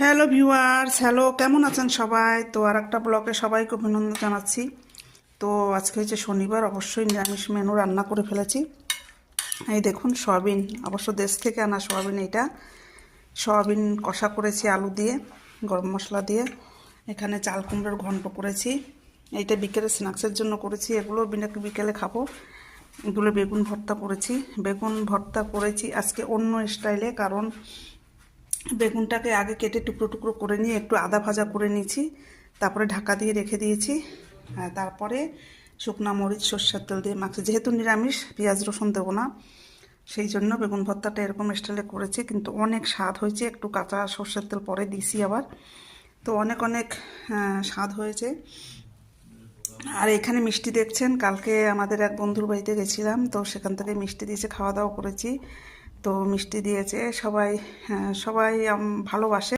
Hello viewers, hello, কেমন আছেন সবাই? তো আর একটা ব্লগে সবাইকে অভিনন্দন জানাচ্ছি। তো আজকে হচ্ছে শনিবার, অবশ্যই নিরামিষ মেনু রান্না করে ফেলেছি। এই দেখুন, সয়াবিন, অবশ্য দেশ থেকে আনা সয়াবিন। এটা সয়াবিন কষা করেছি আলু দিয়ে, গরম মশলা দিয়ে। এখানে চাল কুমড়োর ঘন্ট করেছি। এইটা বিকেলে স্ন্যাক্সের জন্য করেছি, এগুলো বিকেলে খাবো। এগুলো বেগুন ভর্তা করেছি। বেগুন ভর্তা করেছি আজকে অন্য স্টাইলে, কারণ বেগুনটাকে আগে কেটে টুকরো টুকরো করে নিয়ে একটু আদা ভাজা করে নিয়েছি, তারপরে ঢাকা দিয়ে রেখে দিয়েছি। তারপরে শুকনা মরিচ সর্ষের তেল দিয়ে মাখছি, যেহেতু নিরামিষ পেঁয়াজ রসুন দেবো না, সেই জন্য বেগুন ভর্তাটা এরকম স্টাইলে করেছি। কিন্তু অনেক স্বাদ হয়েছে, একটু কাঁচা সর্ষের তেল পরে দিয়েছি আবার। তো অনেক অনেক স্বাদ হয়েছে। আর এখানে মিষ্টি দেখছেন, কালকে আমাদের এক বন্ধুর বাড়িতে গেছিলাম, তো সেখান থেকে মিষ্টি দিয়েছে, খাওয়া দাওয়া করেছি। তো মিষ্টি দিয়েছে সবাই, সবাই ভালোবাসে।